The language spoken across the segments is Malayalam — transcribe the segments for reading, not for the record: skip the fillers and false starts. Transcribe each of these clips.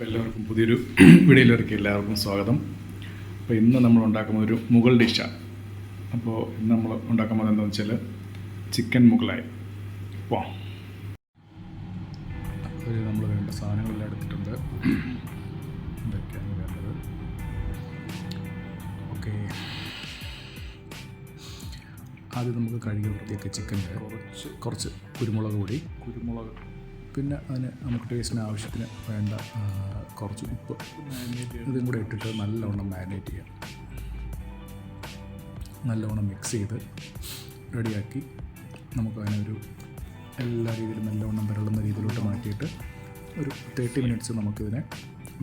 അപ്പോൾ എല്ലാവർക്കും പുതിയൊരു വീഡിയോയിലേക്ക് എല്ലാവർക്കും സ്വാഗതം. അപ്പോൾ ഇന്ന് നമ്മൾ ഉണ്ടാക്കുന്ന ഒരു മുഗൾ ഡിഷാണ്. അപ്പോൾ ഇന്ന് നമ്മൾ ഉണ്ടാക്കാൻ പോകുന്നത് എന്താണെന്ന് വെച്ചാൽ ചിക്കൻ മുഗളായി. അപ്പോൾ നമ്മൾ വേണ്ട സാധനങ്ങളെല്ലാം എടുത്തിട്ടുണ്ട്. എന്തൊക്കെയാണ് വേണ്ടത്? ഓക്കെ, ആദ്യം നമുക്ക് കഴുകി വൃത്തിയൊക്കെ ചിക്കൻ്റെ കുറച്ച് കുരുമുളക് പൊടി, പിന്നെ അതിന് നമുക്ക് ടേസ്റ്റിന് ആവശ്യത്തിന് വേണ്ട കുറച്ച് ഉപ്പ്, ഇതും കൂടെ ഇട്ടിട്ട് നല്ലവണ്ണം മാരിനേറ്റ് ചെയ്യാം. നല്ലവണ്ണം മിക്സ് ചെയ്ത് റെഡിയാക്കി നമുക്ക് അതിനൊരു എല്ലാ രീതിയിലും നല്ലവണ്ണം വിരളുന്ന രീതിയിലോട്ട് മാറ്റിയിട്ട് ഒരു 30 മിനിറ്റ്സ് നമുക്കിതിനെ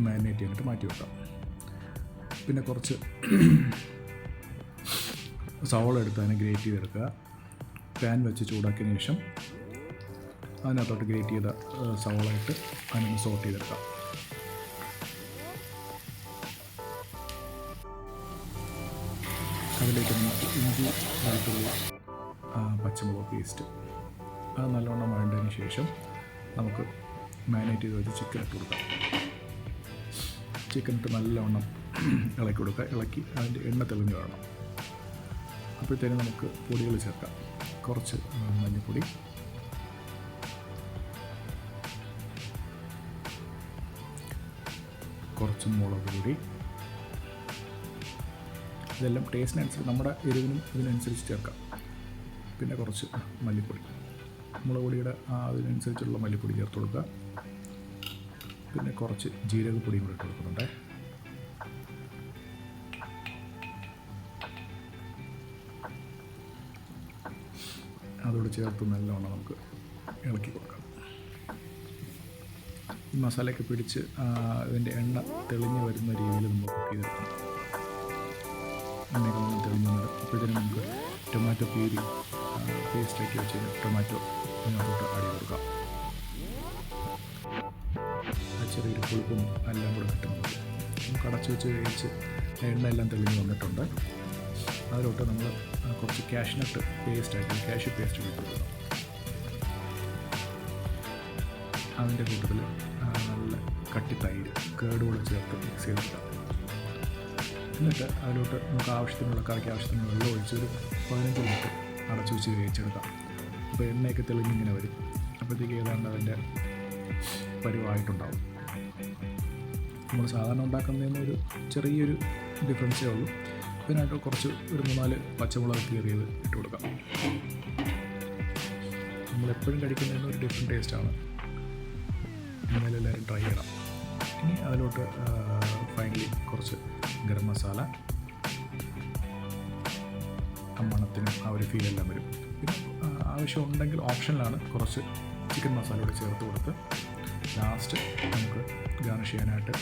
മാരിനേറ്റ് ചെയ്യാനായിട്ട് മാറ്റി വെക്കാം. പിന്നെ കുറച്ച് സവോള എടുത്ത് അതിനെ ഗ്രേറ്റ് ചെയ്തെടുക്കുക. പാൻ വെച്ച് ചൂടാക്കിയതിന് ശേഷം അതിനകത്തോട്ട് ഗ്രേറ്റ് ചെയ്ത സവോള ഇട്ട് അതിനൊന്ന് സോട്ട് ചെയ്തെടുക്കാം. അതിലേക്ക് നമുക്ക് ഇഞ്ചി, വെളുത്തുള്ളി, പച്ചമുളക് പേസ്റ്റ് അത് നല്ലവണ്ണം വേണ്ടതിന് ശേഷം നമുക്ക് മാരിനേറ്റ് ചെയ്ത് വെച്ച് ചിക്കൻ ഇട്ട് കൊടുക്കാം. ചിക്കൻ ഇട്ട് നല്ലവണ്ണം ഇളക്കി കൊടുക്കുക. ഇളക്കി അതിൻ്റെ എണ്ണ തെളിഞ്ഞ് വേണം. അപ്പോഴത്തേനും നമുക്ക് പൊടികൾ ചേർക്കാം. കുറച്ച് മഞ്ഞൾപ്പൊടി, കുറച്ച് മുളക് പൊടി, ഇതെല്ലാം ടേസ്റ്റിനനുസരിച്ച് നമ്മുടെ എരിവിനും ഇതിനനുസരിച്ച് ചേർക്കാം. പിന്നെ കുറച്ച് മല്ലിപ്പൊടി, മുളക് പൊടിയുടെ അതിനനുസരിച്ചുള്ള മല്ലിപ്പൊടി ചേർത്ത് കൊടുക്കുക. പിന്നെ കുറച്ച് ജീരകപ്പൊടിയും കൂടി ഇട്ട് കൊടുക്കുന്നുണ്ട്. അതോട് ചേർത്ത് നല്ലവണ്ണം നമുക്ക് ഇളക്കി കൊടുക്കാം. ഈ മസാലയൊക്കെ പിടിച്ച് ഇതിൻ്റെ എണ്ണ തെളിഞ്ഞ് വരുന്ന രീതിയിൽ നമ്മൾ കുക്ക് ചെയ്തെടുക്കണം. എണ്ണയൊക്കെ നമ്മൾ തെളിഞ്ഞ് വരും. അപ്പോഴത്തേനും നമുക്ക് ടൊമാറ്റോ പ്യൂരി പേസ്റ്റാക്കി വെച്ച് ടൊമാറ്റോ അതിനകത്തോട്ട് ആഡ് ചെയ്ത് കൊടുക്കാം. ആ ചെറിയൊരു പുളിപ്പും എല്ലാം കൂടെ കിട്ടുന്നുണ്ട്. നമുക്ക് അടച്ച് വെച്ച് വേവിച്ച് എണ്ണ എല്ലാം തെളിഞ്ഞ് വന്നിട്ടുണ്ട്. അതിലോട്ട് നമ്മൾ കുറച്ച് കാഷ്നട്ട് കാഷ്യൂ പേസ്റ്റ് ഇട്ട് കൊടുക്കാം. അതിൻ്റെ കൂട്ടത്തിൽ നല്ല കട്ടിത്തൈര് കേടുകൂടെ ചേർത്ത് മിക്സ് ചെയ്തെടുക്കാം. എന്നിട്ട് അതിലോട്ട് നമുക്ക് ആവശ്യത്തിനുള്ള കറിക്ക് ആവശ്യത്തിനുള്ള വെള്ളം ഒഴിച്ച് ഒരു 15 മിനിറ്റ് അടച്ചു വെച്ച് വേവിച്ചെടുക്കാം. അപ്പോൾ എണ്ണയൊക്കെ തെളിഞ്ഞിങ്ങനെ വരും. അപ്പോഴത്തേക്ക് ഏതാണ്ട് അതിൻ്റെ പരുവായിട്ടുണ്ടാവും. നമ്മൾ സാധാരണ ഉണ്ടാക്കുന്നതിന് ഒരു ചെറിയൊരു ഡിഫറൻസേ ഉള്ളൂ. അതിനായിട്ട് കുറച്ച് ഒരു 3-4 പച്ചമുളക് കീറിയത് ഇട്ട് കൊടുക്കാം. നമ്മളെപ്പോഴും കഴിക്കുന്നതിന് ഒരു ഡിഫറെൻറ്റ് ടേസ്റ്റാണ്. എന്നാലും എല്ലാവരും ട്രൈ ചെയ്യണം. ഇനി അതിലോട്ട് ഫൈനലി കുറച്ച് ഗരം മസാല, ആ മണത്തിനും ആ ഒരു ഫീലെല്ലാം വരും. പിന്നെ ആവശ്യമുണ്ടെങ്കിൽ ഓപ്ഷനിലാണ് കുറച്ച് ചിക്കൻ മസാല കൂടെ ചേർത്ത് കൊടുത്ത് ലാസ്റ്റ് നമുക്ക് ഗാർണിഷ് ചെയ്യാനായിട്ട്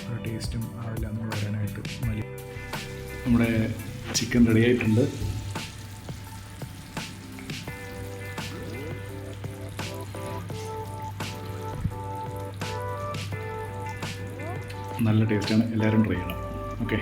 ഒരു ടേസ്റ്റും ആവില്ല എന്ന് പറയാനായിട്ട് നമ്മുടെ ചിക്കൻ റെഡി ആയിട്ടുണ്ട്. നല്ല ടേസ്റ്റാണ്. എല്ലാവരും ട്രൈ ചെയ്യണം. ഓക്കെ.